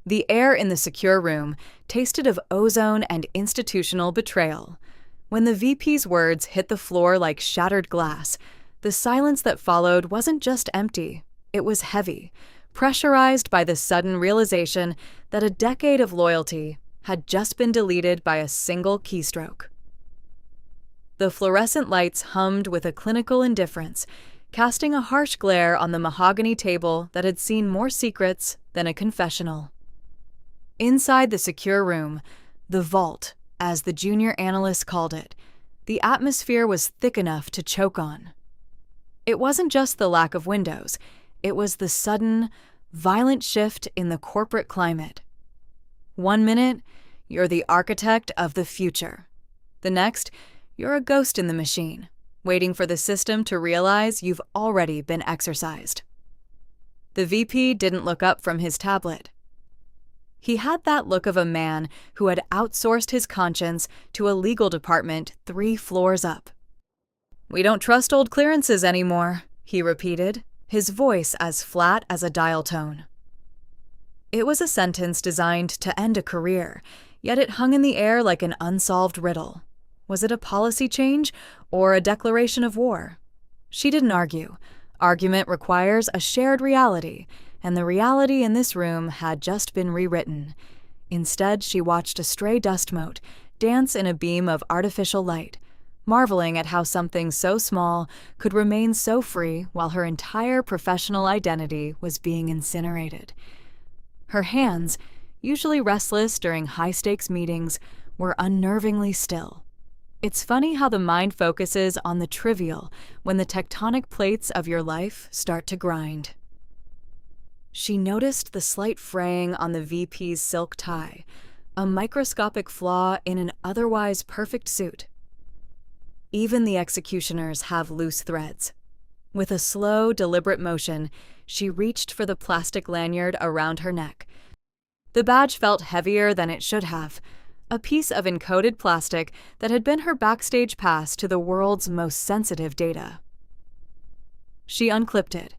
The air in the secure room tasted of ozone and institutional betrayal. When the VP's words hit the floor like shattered glass, the silence that followed wasn't just empty, it was heavy, pressurized by the sudden realization that a decade of loyalty had just been deleted by a single keystroke. The fluorescent lights hummed with a clinical indifference, casting a harsh glare on the mahogany table that had seen more secrets than a confessional. Inside the secure room, the vault, as the junior analyst called it, the atmosphere was thick enough to choke on. It wasn't just the lack of windows, it was the sudden, violent shift in the corporate climate. 1 minute, you're the architect of the future. The next, you're a ghost in the machine, waiting for the system to realize you've already been exorcised. The VP didn't look up from his tablet. He had that look of a man who had outsourced his conscience to a legal department 3 floors up. "We don't trust old clearances anymore," he repeated, his voice as flat as a dial tone. It was a sentence designed to end a career, yet it hung in the air like an unsolved riddle. Was it a policy change or a declaration of war? She didn't argue. Argument requires a shared reality, and the reality in this room had just been rewritten. Instead, she watched a stray dust mote dance in a beam of artificial light, marveling at how something so small could remain so free while her entire professional identity was being incinerated. Her hands, usually restless during high-stakes meetings, were unnervingly still. It's funny how the mind focuses on the trivial when the tectonic plates of your life start to grind. She noticed the slight fraying on the VP's silk tie, a microscopic flaw in an otherwise perfect suit. Even the executioners have loose threads. With a slow, deliberate motion, she reached for the plastic lanyard around her neck. The badge felt heavier than it should have, a piece of encoded plastic that had been her backstage pass to the world's most sensitive data. She unclipped it.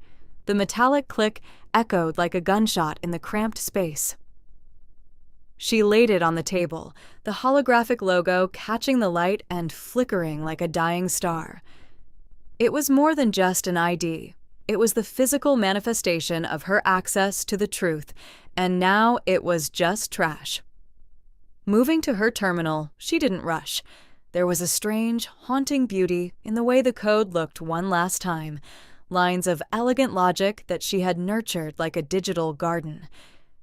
The metallic click echoed like a gunshot in the cramped space. She laid it on the table, the holographic logo catching the light and flickering like a dying star. It was more than just an ID. It was the physical manifestation of her access to the truth, and now it was just trash. Moving to her terminal, she didn't rush. There was a strange, haunting beauty in the way the code looked one last time, lines of elegant logic that she had nurtured like a digital garden.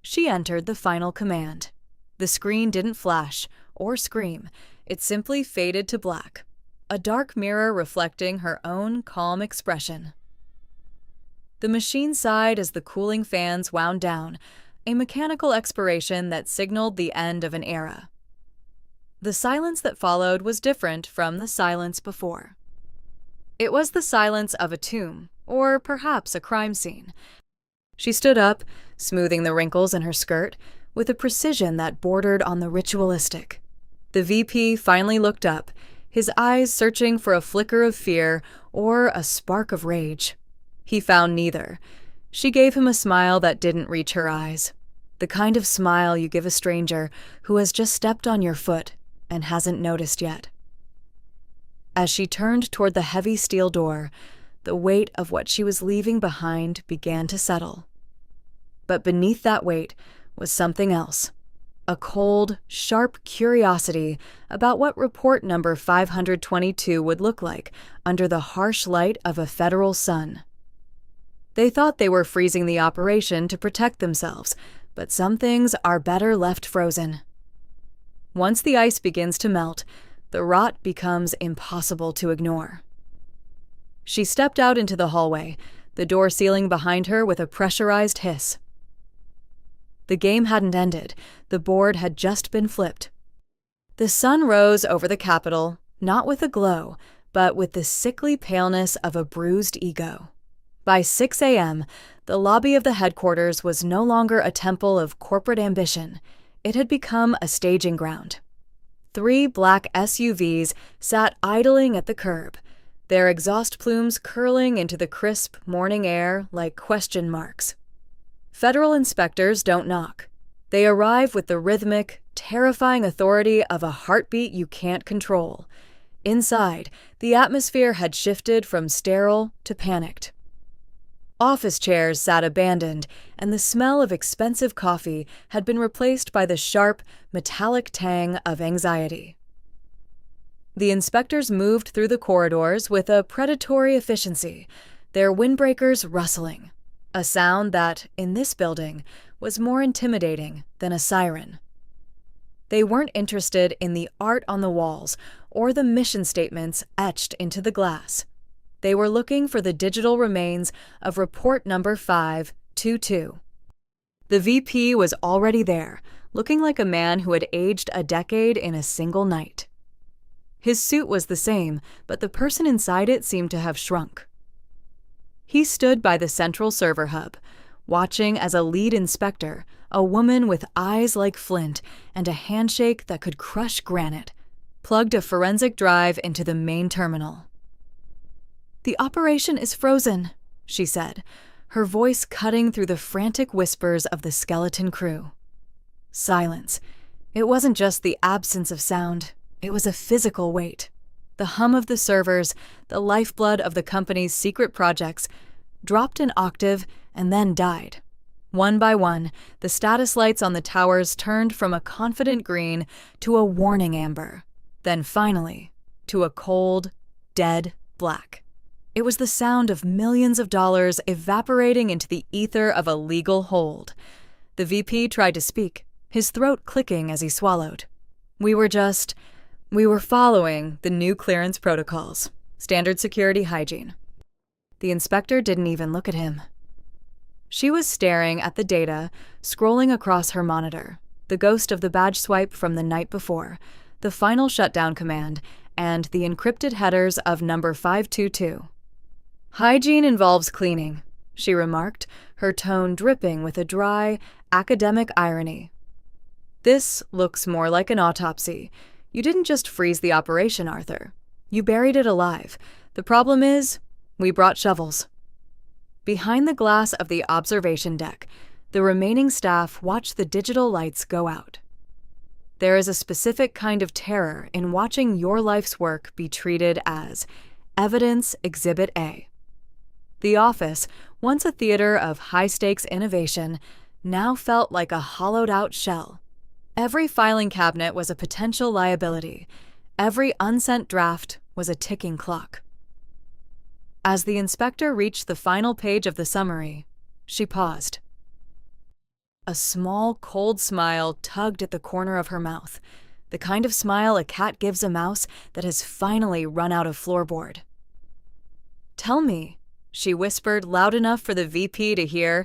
She entered the final command. The screen didn't flash or scream. It simply faded to black, a dark mirror reflecting her own calm expression. The machine sighed as the cooling fans wound down, a mechanical expiration that signaled the end of an era. The silence that followed was different from the silence before. It was the silence of a tomb, or perhaps a crime scene. She stood up, smoothing the wrinkles in her skirt, with a precision that bordered on the ritualistic. The VP finally looked up, his eyes searching for a flicker of fear or a spark of rage. He found neither. She gave him a smile that didn't reach her eyes, the kind of smile you give a stranger who has just stepped on your foot and hasn't noticed yet. As she turned toward the heavy steel door, the weight of what she was leaving behind began to settle. But beneath that weight was something else, a cold, sharp curiosity about what report number 522 would look like under the harsh light of a federal sun. They thought they were freezing the operation to protect themselves, but some things are better left frozen. Once the ice begins to melt, the rot becomes impossible to ignore. She stepped out into the hallway, the door sealing behind her with a pressurized hiss. The game hadn't ended. The board had just been flipped. The sun rose over the Capitol, not with a glow, but with the sickly paleness of a bruised ego. By 6 a.m., the lobby of the headquarters was no longer a temple of corporate ambition. It had become a staging ground. 3 black SUVs sat idling at the curb, their exhaust plumes curling into the crisp morning air like question marks. Federal inspectors don't knock. They arrive with the rhythmic, terrifying authority of a heartbeat you can't control. Inside, the atmosphere had shifted from sterile to panicked. Office chairs sat abandoned, and the smell of expensive coffee had been replaced by the sharp, metallic tang of anxiety. The inspectors moved through the corridors with a predatory efficiency, their windbreakers rustling, a sound that, in this building, was more intimidating than a siren. They weren't interested in the art on the walls or the mission statements etched into the glass. They were looking for the digital remains of report number 522. The VP was already there, looking like a man who had aged a decade in a single night. His suit was the same, but the person inside it seemed to have shrunk. He stood by the central server hub, watching as a lead inspector, a woman with eyes like flint and a handshake that could crush granite, plugged a forensic drive into the main terminal. "The operation is frozen," she said, her voice cutting through the frantic whispers of the skeleton crew. Silence. It wasn't just the absence of sound. It was a physical weight. The hum of the servers, the lifeblood of the company's secret projects, dropped an octave and then died. One by one, the status lights on the towers turned from a confident green to a warning amber, then finally to a cold, dead black. It was the sound of millions of dollars evaporating into the ether of a legal hold. The VP tried to speak, his throat clicking as he swallowed. We were following the new clearance protocols, standard security hygiene." The inspector didn't even look at him. She was staring at the data, scrolling across her monitor, the ghost of the badge swipe from the night before, the final shutdown command, and the encrypted headers of number 522. "Hygiene involves cleaning," she remarked, her tone dripping with a dry, academic irony. "This looks more like an autopsy. You didn't just freeze the operation, Arthur. You buried it alive. The problem is, we brought shovels." Behind the glass of the observation deck, the remaining staff watched the digital lights go out. There is a specific kind of terror in watching your life's work be treated as Evidence Exhibit A. The office, once a theater of high-stakes innovation, now felt like a hollowed-out shell. Every filing cabinet was a potential liability. Every unsent draft was a ticking clock. As the inspector reached the final page of the summary, she paused. A small, cold smile tugged at the corner of her mouth, the kind of smile a cat gives a mouse that has finally run out of floorboard. "Tell me," she whispered loud enough for the VP to hear,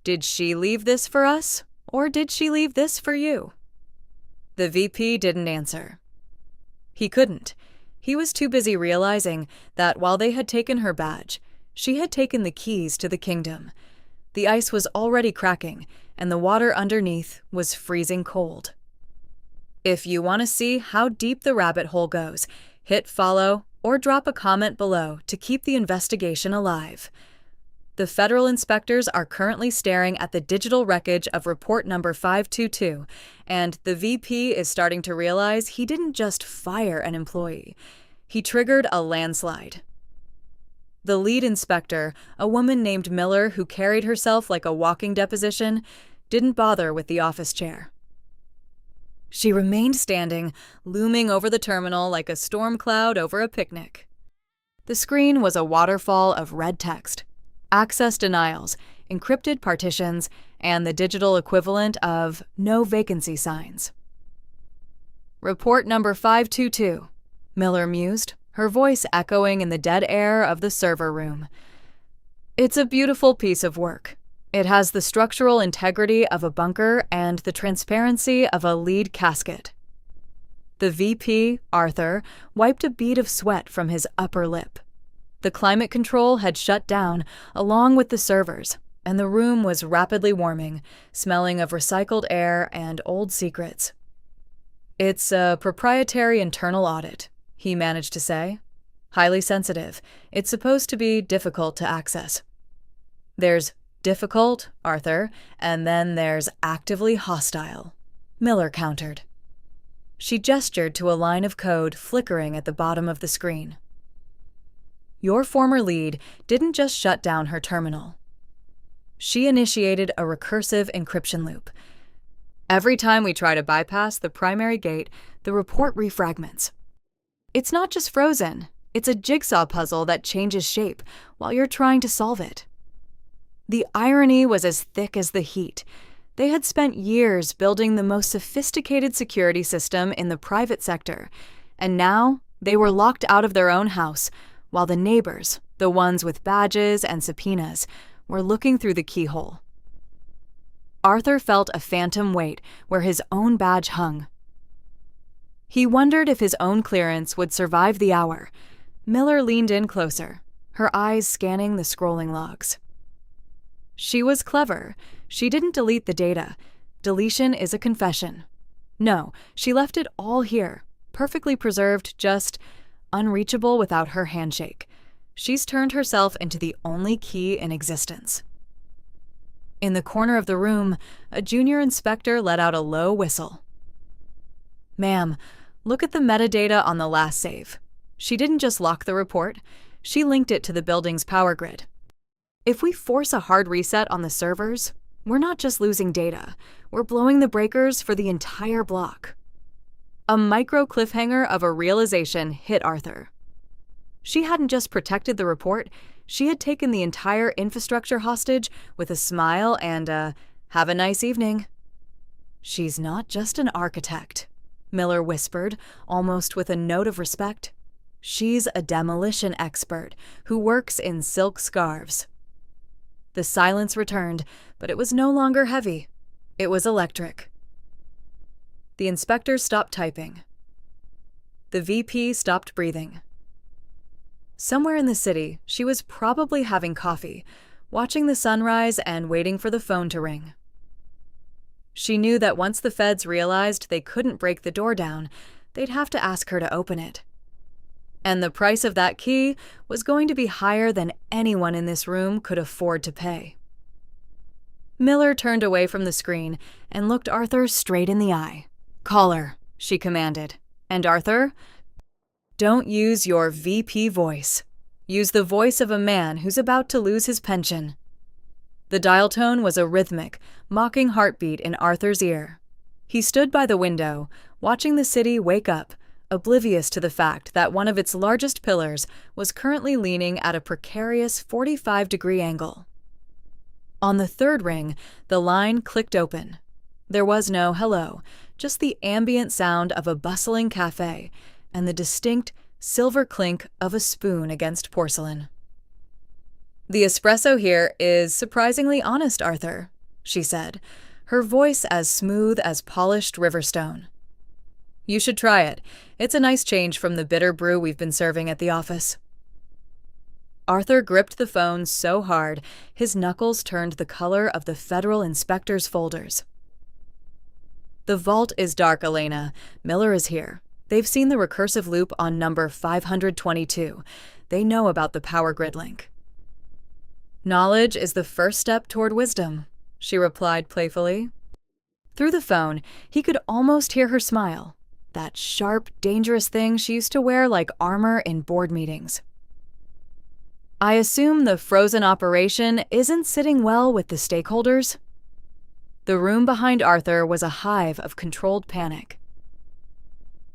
"did she leave this for us, or did she leave this for you?" The VP didn't answer. He couldn't. He was too busy realizing that while they had taken her badge, she had taken the keys to the kingdom. The ice was already cracking, and the water underneath was freezing cold. If you want to see how deep the rabbit hole goes, hit follow or drop a comment below to keep the investigation alive. The federal inspectors are currently staring at the digital wreckage of report number 522, and the VP is starting to realize he didn't just fire an employee. He triggered a landslide. The lead inspector, a woman named Miller who carried herself like a walking deposition, didn't bother with the office chair. She remained standing, looming over the terminal like a storm cloud over a picnic. The screen was a waterfall of red text. Access denials, encrypted partitions, and the digital equivalent of no vacancy signs. "Report number 522, Miller mused, her voice echoing in the dead air of the server room. "It's a beautiful piece of work. It has the structural integrity of a bunker and the transparency of a lead casket." The VP, Arthur, wiped a bead of sweat from his upper lip. The climate control had shut down, along with the servers, and the room was rapidly warming, smelling of recycled air and old secrets. "It's a proprietary internal audit," he managed to say. "Highly sensitive. It's supposed to be difficult to access." "There's Difficult, Arthur, and then there's actively hostile, Miller countered. She gestured to a line of code flickering at the bottom of the screen. Your former lead didn't just shut down her terminal. She initiated a recursive encryption loop. Every time we try to bypass the primary gate, the report refragments. It's not just frozen, it's a jigsaw puzzle that changes shape while you're trying to solve it. The irony was as thick as the heat. They had spent years building the most sophisticated security system in the private sector, and now they were locked out of their own house, while the neighbors, the ones with badges and subpoenas, were looking through the keyhole. Arthur felt a phantom weight where his own badge hung. He wondered if his own clearance would survive the hour. Miller leaned in closer, her eyes scanning the scrolling logs. She was clever. She didn't delete the data. Deletion is a confession. No, she left it all here, perfectly preserved, just unreachable without her handshake. She's turned herself into the only key in existence. In the corner of the room, a junior inspector let out a low whistle. Ma'am, look at the metadata on the last save. She didn't just lock the report, she linked it to the building's power grid. If we force a hard reset on the servers, we're not just losing data, we're blowing the breakers for the entire block. A micro cliffhanger of a realization hit Arthur. She hadn't just protected the report, she had taken the entire infrastructure hostage with a smile and a "have a nice evening." She's not just an architect, Miller whispered, almost with a note of respect. She's a demolition expert who works in silk scarves. The silence returned, but it was no longer heavy. It was electric. The inspector stopped typing. The VP stopped breathing. Somewhere in the city, she was probably having coffee, watching the sunrise and waiting for the phone to ring. She knew that once the feds realized they couldn't break the door down, they'd have to ask her to open it. And the price of that key was going to be higher than anyone in this room could afford to pay. Miller turned away from the screen and looked Arthur straight in the eye. "Call her," she commanded. And Arthur, "Don't use your VP voice. Use the voice of a man who's about to lose his pension." The dial tone was a rhythmic, mocking heartbeat in Arthur's ear. He stood by the window, watching the city wake up, oblivious to the fact that one of its largest pillars was currently leaning at a precarious 45-degree angle. On the third ring, the line clicked open. There was no hello, just the ambient sound of a bustling cafe and the distinct silver clink of a spoon against porcelain. "The espresso here is surprisingly honest, Arthur," she said, her voice as smooth as polished riverstone. "You should try it. It's a nice change from the bitter brew we've been serving at the office." Arthur gripped the phone so hard, his knuckles turned the color of the federal inspector's folders. "The vault is dark, Elena. Miller is here. They've seen the recursive loop on number 522. They know about the power grid link." "Knowledge is the first step toward wisdom," she replied playfully. Through the phone, he could almost hear her smile, that sharp, dangerous thing she used to wear like armor in board meetings. "I assume the frozen operation isn't sitting well with the stakeholders?" The room behind Arthur was a hive of controlled panic.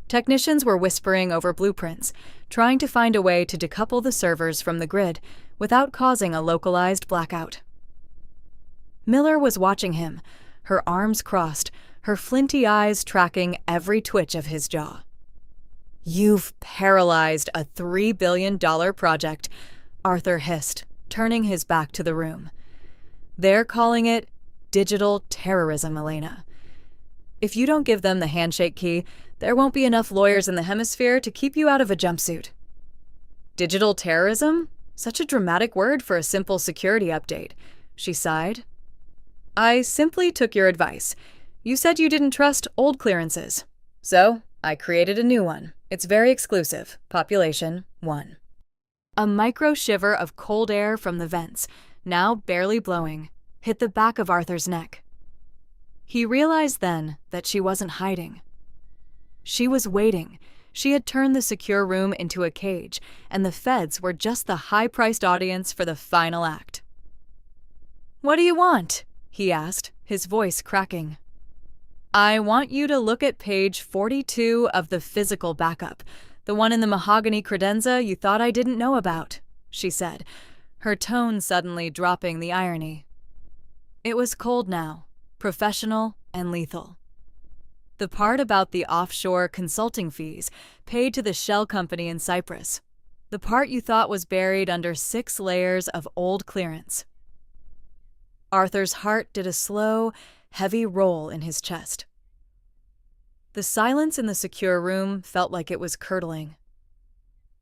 Technicians were whispering over blueprints, trying to find a way to decouple the servers from the grid without causing a localized blackout. Miller was watching him, her arms crossed, her flinty eyes tracking every twitch of his jaw. "You've paralyzed a $3 billion project," Arthur hissed, turning his back to the room. "They're calling it digital terrorism, Elena. If you don't give them the handshake key, there won't be enough lawyers in the hemisphere to keep you out of a jumpsuit." "Digital terrorism? Such a dramatic word for a simple security update," she sighed. "I simply took your advice. You said you didn't trust old clearances. So, I created a new one. It's very exclusive. Population 1. A micro shiver of cold air from the vents, now barely blowing, hit the back of Arthur's neck. He realized then that she wasn't hiding. She was waiting. She had turned the secure room into a cage, and the feds were just the high-priced audience for the final act. "What do you want?" he asked, his voice cracking. "I want you to look at page 42 of the physical backup, the one in the mahogany credenza you thought I didn't know about," she said, her tone suddenly dropping the irony. It was cold now, professional and lethal. The part about the offshore consulting fees paid to the shell company in Cyprus. The part you thought was buried under 6 layers of old clearance. Arthur's heart did a slow, heavy roll in his chest. The silence in the secure room felt like it was curdling.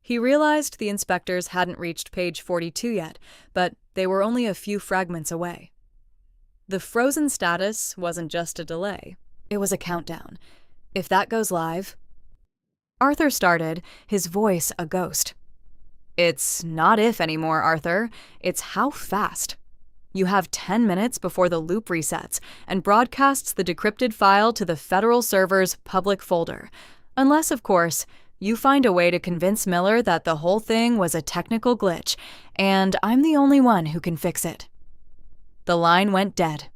He realized the inspectors hadn't reached page 42 yet, but they were only a few fragments away. The frozen status wasn't just a delay. It was a countdown. If that goes live... Arthur started, his voice a ghost. "It's not if anymore, Arthur. It's how fast. You have 10 minutes before the loop resets and broadcasts the decrypted file to the federal server's public folder. Unless, of course, you find a way to convince Miller that the whole thing was a technical glitch, and I'm the only one who can fix it." The line went dead.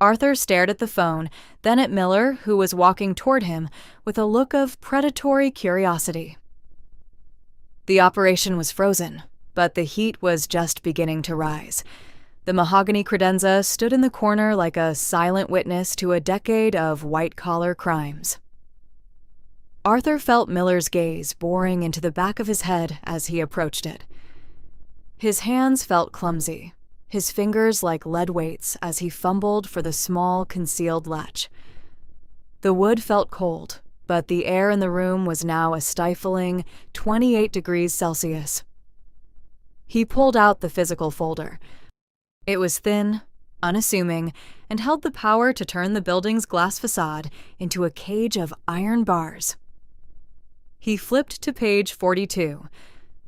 Arthur stared at the phone, then at Miller, who was walking toward him with a look of predatory curiosity. The operation was frozen, but the heat was just beginning to rise. The mahogany credenza stood in the corner like a silent witness to a decade of white-collar crimes. Arthur felt Miller's gaze boring into the back of his head as he approached it. His hands felt clumsy, his fingers like lead weights as he fumbled for the small, concealed latch. The wood felt cold, but the air in the room was now a stifling 28 degrees Celsius. He pulled out the physical folder. It was thin, unassuming, and held the power to turn the building's glass facade into a cage of iron bars. He flipped to page 42.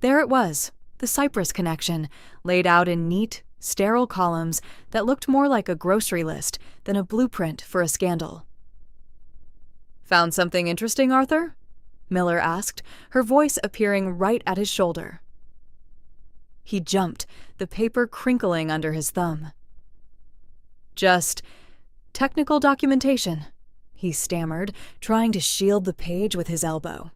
There it was, the Cyprus connection, laid out in neat, sterile columns that looked more like a grocery list than a blueprint for a scandal. "Found something interesting, Arthur?" Miller asked, her voice appearing right at his shoulder. He jumped, the paper crinkling under his thumb. "Just technical documentation," he stammered, trying to shield the page with his elbow.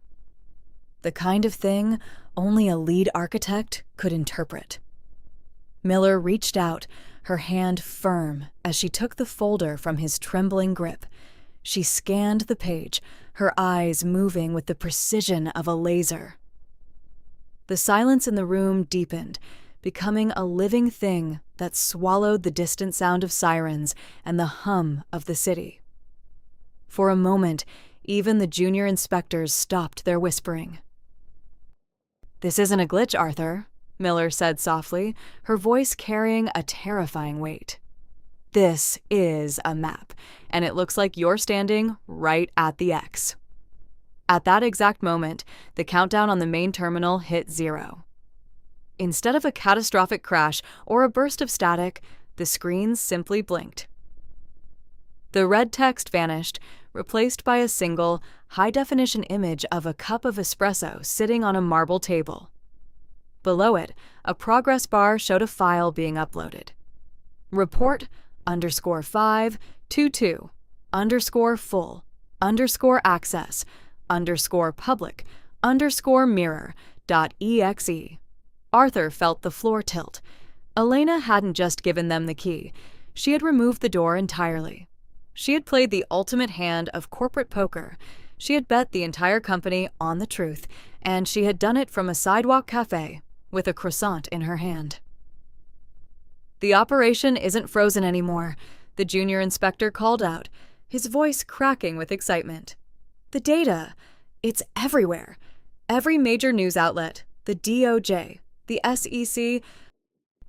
The kind of thing only a lead architect could interpret. Miller reached out, her hand firm as she took the folder from his trembling grip. She scanned the page, her eyes moving with the precision of a laser. The silence in the room deepened, becoming a living thing that swallowed the distant sound of sirens and the hum of the city. For a moment, even the junior inspectors stopped their whispering. "This isn't a glitch, Arthur," Miller said softly, her voice carrying a terrifying weight. "This is a map, and it looks like you're standing right at the X." At that exact moment, the countdown on the main terminal hit 0. Instead of a catastrophic crash or a burst of static, the screens simply blinked. The red text vanished, replaced by a single, high-definition image of a cup of espresso sitting on a marble table. Below it, a progress bar showed a file being uploaded. Report _522 _full _access _public _mirror.exe. Arthur felt the floor tilt. Elena hadn't just given them the key. She had removed the door entirely. She had played the ultimate hand of corporate poker. She had bet the entire company on the truth, and she had done it from a sidewalk cafe with a croissant in her hand. "The operation isn't frozen anymore," the junior inspector called out, his voice cracking with excitement. "The data, it's everywhere. Every major news outlet, the DOJ, the SEC,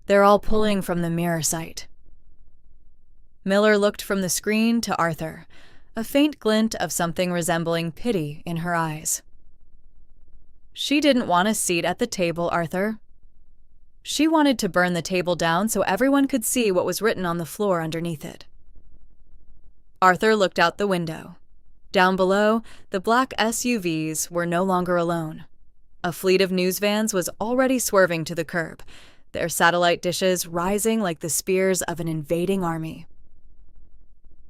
they're all pulling from the mirror site." Miller looked from the screen to Arthur, a faint glint of something resembling pity in her eyes. "She didn't want a seat at the table, Arthur." She wanted to burn the table down so everyone could see what was written on the floor underneath it. Arthur looked out the window. Down below, the black SUVs were no longer alone. A fleet of news vans was already swerving to the curb, their satellite dishes rising like the spears of an invading army.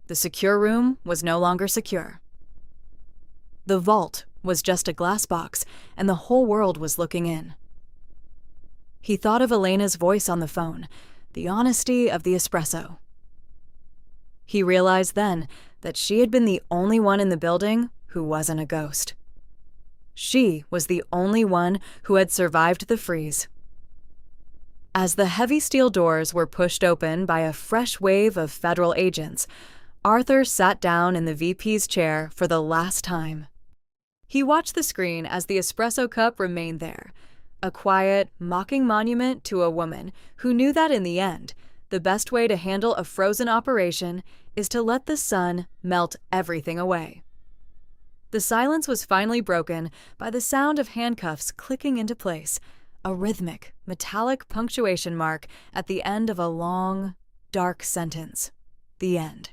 The secure room was no longer secure. The vault was just a glass box, and the whole world was looking in. He thought of Elena's voice on the phone, the honesty of the espresso. He realized then that she had been the only one in the building who wasn't a ghost. She was the only one who had survived the freeze. As the heavy steel doors were pushed open by a fresh wave of federal agents, Arthur sat down in the VP's chair for the last time. He watched the screen as the espresso cup remained there, a quiet, mocking monument to a woman who knew that in the end, the best way to handle a frozen operation is to let the sun melt everything away. The silence was finally broken by the sound of handcuffs clicking into place, a rhythmic, metallic punctuation mark at the end of a long, dark sentence. The end.